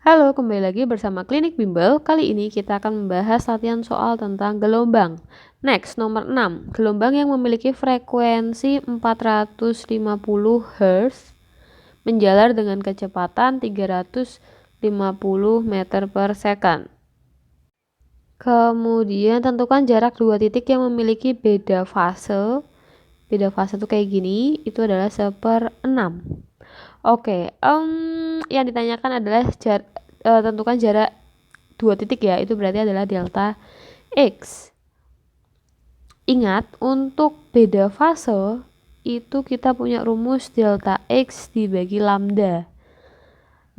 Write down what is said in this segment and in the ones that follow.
Halo, kembali lagi bersama Klinik Bimbel. Kali ini kita akan membahas latihan soal tentang gelombang. Next, nomor 6. Gelombang yang memiliki frekuensi 450 Hz menjalar dengan kecepatan 350 meter per second. Kemudian tentukan jarak dua titik yang memiliki beda fase. Beda fase itu kayak gini, itu adalah 1/6. Oke, yang ditanyakan adalah tentukan jarak dua titik ya, itu berarti adalah delta X. Ingat, untuk beda fase itu kita punya rumus delta X dibagi lambda.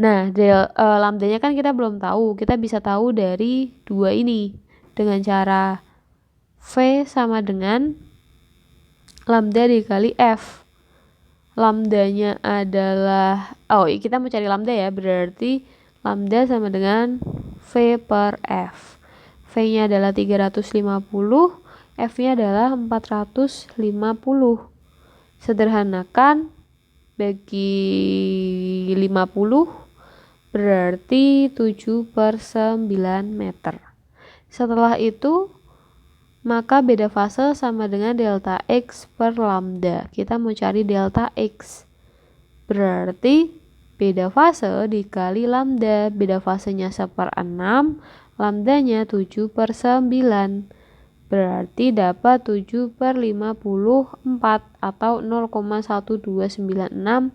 Nah, lambdanya kan kita belum tahu, kita bisa tahu dari dua ini dengan cara V sama dengan lambda dikali F. Lambdanya adalah, kita mau cari lambda ya, berarti lambda sama dengan V per F. V-nya adalah 350, F-nya adalah 450. Sederhanakan, bagi 50 berarti 7/9 meter. Setelah itu, maka beda fase sama dengan delta X per lambda. Kita mau cari delta X. Berarti beda fase dikali lambda. Beda fasenya 1/6, lambdanya 7/9. Berarti dapat 7/54 atau 0,1296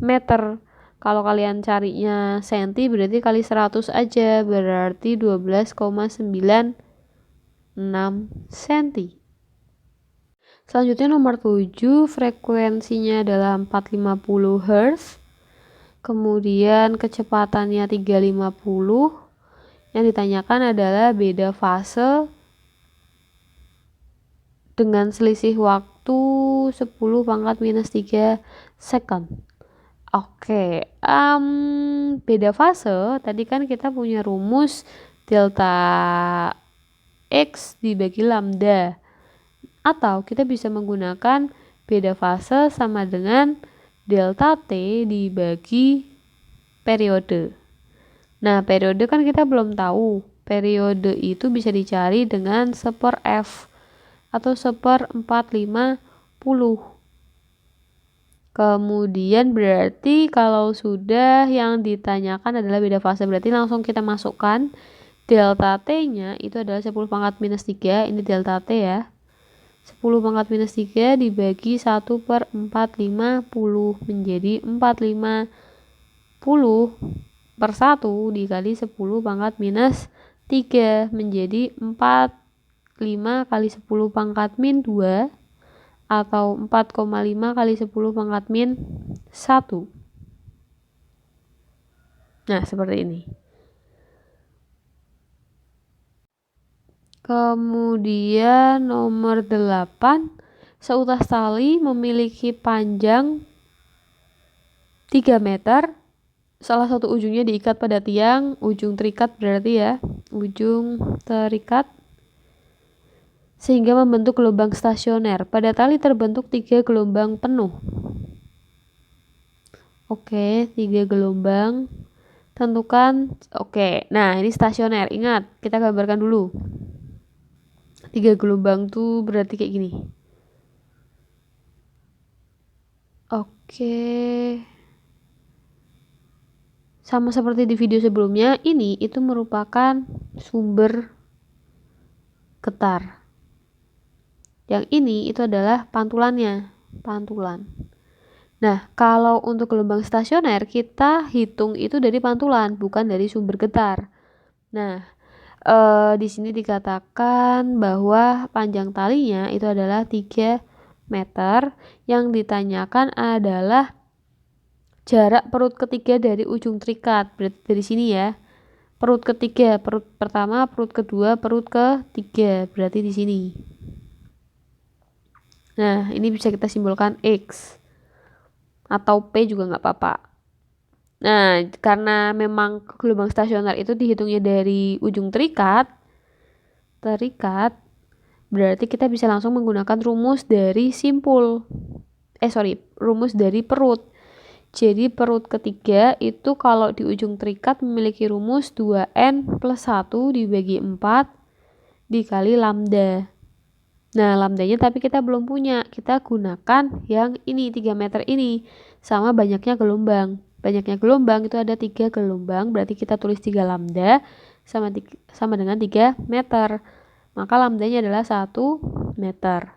meter. Kalau kalian carinya senti berarti kali 100 aja, berarti 12,96 cm. Selanjutnya nomor 7, frekuensinya adalah 450 Hz. Kemudian kecepatannya 350. Yang ditanyakan adalah beda fase dengan selisih waktu 10⁻³ second. Oke, beda fase tadi kan kita punya rumus delta X dibagi lambda, atau kita bisa menggunakan beda fase sama dengan delta T dibagi periode. Nah, periode kan kita belum tahu. Periode itu bisa dicari dengan 1/F atau 1/450. Kemudian berarti kalau sudah yang ditanyakan adalah beda fase, berarti langsung kita masukkan delta T-nya itu adalah 10⁻³, ini delta T ya. 10⁻³ dibagi 1/450 menjadi 450/1 dikali 10⁻³ menjadi 45 kali 10⁻², atau 4,5 kali 10⁻⁻1. Nah, seperti ini. Kemudian nomor 8, seutas tali memiliki panjang 3 meter. Salah satu ujungnya diikat pada tiang, ujung terikat berarti ya, ujung terikat, sehingga membentuk gelombang stasioner. Pada tali terbentuk 3 gelombang penuh. Oke, 3 gelombang. Tentukan, nah ini stasioner. Ingat, kita gambarkan dulu. 3 gelombang tuh berarti kayak gini. Oke. Sama seperti di video sebelumnya, ini itu merupakan sumber getar. Yang ini itu adalah pantulannya, pantulan. Nah, kalau untuk gelombang stasioner kita hitung itu dari pantulan, bukan dari sumber getar. Nah, di sini dikatakan bahwa panjang talinya itu adalah 3 meter. Yang ditanyakan adalah jarak perut ketiga dari ujung terikat. Berarti dari sini ya. Perut ketiga, perut pertama, perut kedua, perut ketiga. Berarti di sini. Nah, ini bisa kita simbolkan X. Atau P juga nggak apa-apa. Nah, karena memang gelombang stasioner itu dihitungnya dari ujung terikat, berarti kita bisa langsung menggunakan rumus dari rumus dari perut. Jadi perut ketiga itu kalau di ujung terikat memiliki rumus 2N plus 1 dibagi 4 dikali lambda. Nah, lambdanya tapi kita belum punya. Kita gunakan yang ini, 3 meter ini. Sama banyaknya gelombang. Banyaknya gelombang itu ada 3 gelombang. Berarti kita tulis 3 lambda sama dengan 3 meter. Maka lambdanya adalah 1 meter.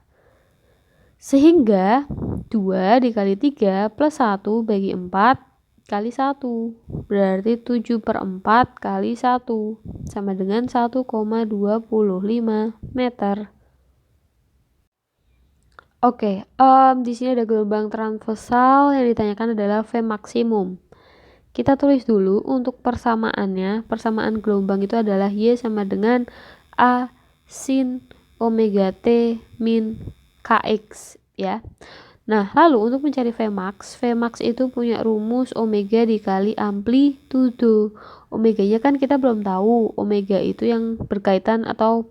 Sehingga 2 dikali 3 plus 1 bagi 4 kali 1. Berarti 7/4 kali 1. Sama dengan 1,25 meter. Oke, di sini ada gelombang transversal yang ditanyakan adalah V maksimum. Kita tulis dulu untuk persamaannya. Persamaan gelombang itu adalah Y sama dengan A sin omega T min Kx ya. Nah, lalu untuk mencari Vmax itu punya rumus omega dikali amplitudo. Omeganya kan kita belum tahu. Omega itu yang berkaitan atau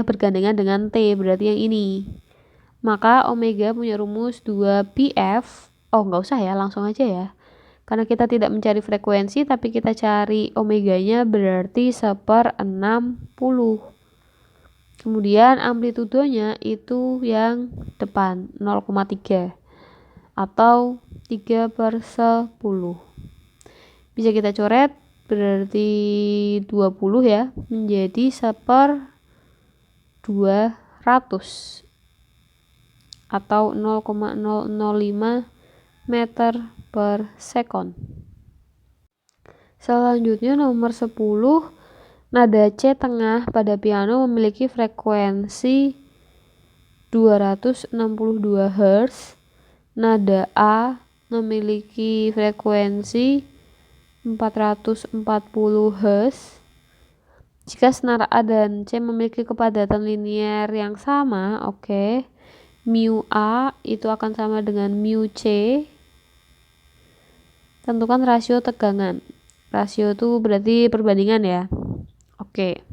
bergandengan dengan T, berarti yang ini. Maka omega punya rumus 2πf. Nggak usah ya, langsung aja ya. Karena kita tidak mencari frekuensi, tapi kita cari omeganya berarti 1/60. Kemudian amplitudonya itu yang depan, 0,3. Atau 3/10. Bisa kita coret, berarti 20 ya, menjadi 1/200 atau 0,005 meter per sekon. Selanjutnya nomor 10, nada C tengah pada piano memiliki frekuensi 262 Hz. Nada A memiliki frekuensi 440 Hz. Jika senar A dan C memiliki kepadatan linier yang sama, mu A itu akan sama dengan mu C. Tentukan rasio tegangan. Rasio itu berarti perbandingan ya.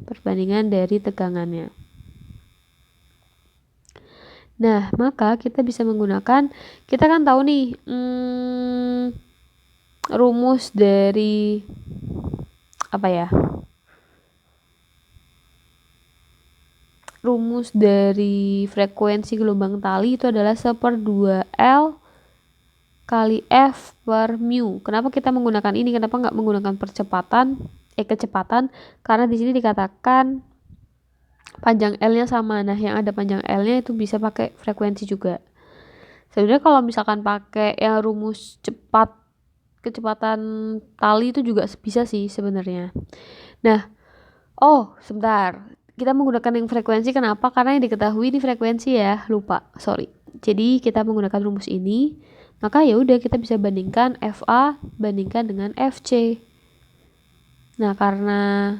Perbandingan dari tegangannya. Nah, maka kita bisa menggunakan, kita kan tahu nih, rumus dari rumus dari frekuensi gelombang tali itu adalah 1/2L kali F per mu. Kenapa kita menggunakan ini? Kenapa nggak menggunakan kecepatan? Karena di sini dikatakan panjang L-nya sama. Nah, yang ada panjang L-nya itu bisa pakai frekuensi juga. Sebenarnya kalau misalkan pakai yang rumus kecepatan tali itu juga bisa sih sebenarnya. Nah, sebentar. Kita menggunakan yang frekuensi, kenapa? Karena yang diketahui ini frekuensi ya, lupa, sorry. Jadi kita menggunakan rumus ini, maka ya udah kita bisa bandingkan FA bandingkan dengan FC. Nah, karena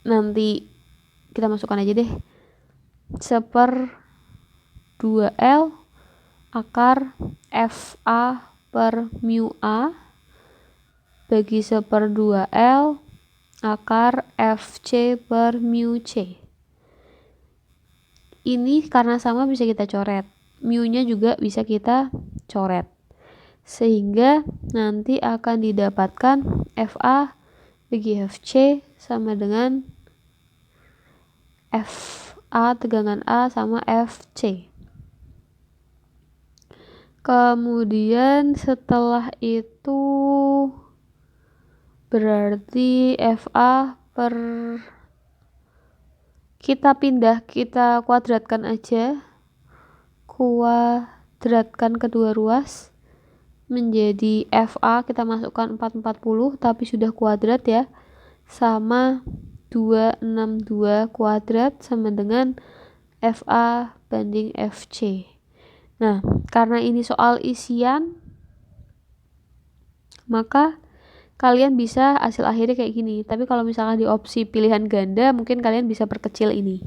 nanti kita masukkan aja deh 1/2L akar FA per mu A bagi 1/2L akar FC per mu C. Ini karena sama bisa kita coret. Mu-nya juga bisa kita coret. Sehingga nanti akan didapatkan FA bagi FC sama dengan FA tegangan A sama FC. Kemudian setelah itu berarti FA kita kuadratkan aja, kuadratkan kedua ruas menjadi FA, kita masukkan 440 tapi sudah kuadrat ya, sama 262 kuadrat sama dengan FA banding FC. Nah, karena ini soal isian, maka kalian bisa hasil akhirnya kayak gini. Tapi kalau misalkan di opsi pilihan ganda, mungkin kalian bisa perkecil ini.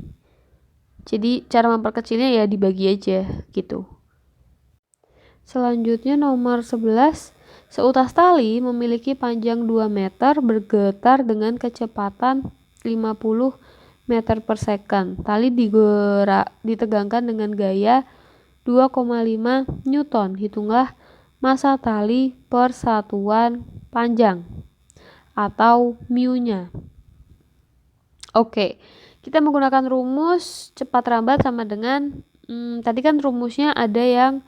Jadi cara memperkecilnya ya dibagi aja gitu. Selanjutnya nomor 11, seutas tali memiliki panjang 2 meter bergetar dengan kecepatan 50 meter per second. Tali ditegangkan dengan gaya 2,5 Newton. Hitunglah massa tali per satuan panjang atau mu-nya. Oke, kita menggunakan rumus cepat rambat sama dengan tadi kan rumusnya ada yang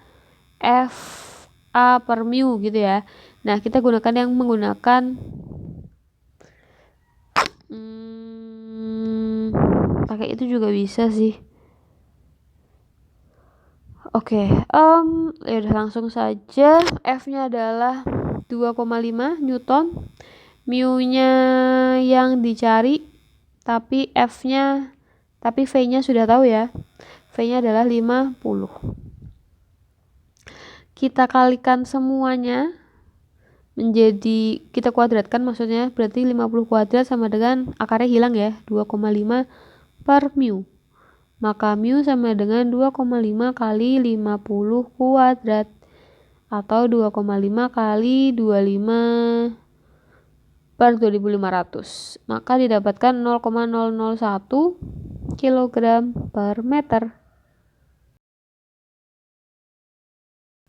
FA per mu gitu ya. Nah, kita gunakan yang menggunakan pakai itu juga bisa sih. Oke, ya udah langsung saja. F-nya adalah 2,5 Newton. Mu-nya yang dicari, tapi V-nya sudah tahu ya. V-nya adalah 50. Kita kalikan semuanya menjadi, kita kuadratkan maksudnya, berarti 50 kuadrat sama dengan akarnya hilang ya, 2,5 per mu. Maka mu sama dengan 2,5 kali 50 kuadrat atau 2,5 kali 25 per 2500. Maka didapatkan 0,001 kg per meter.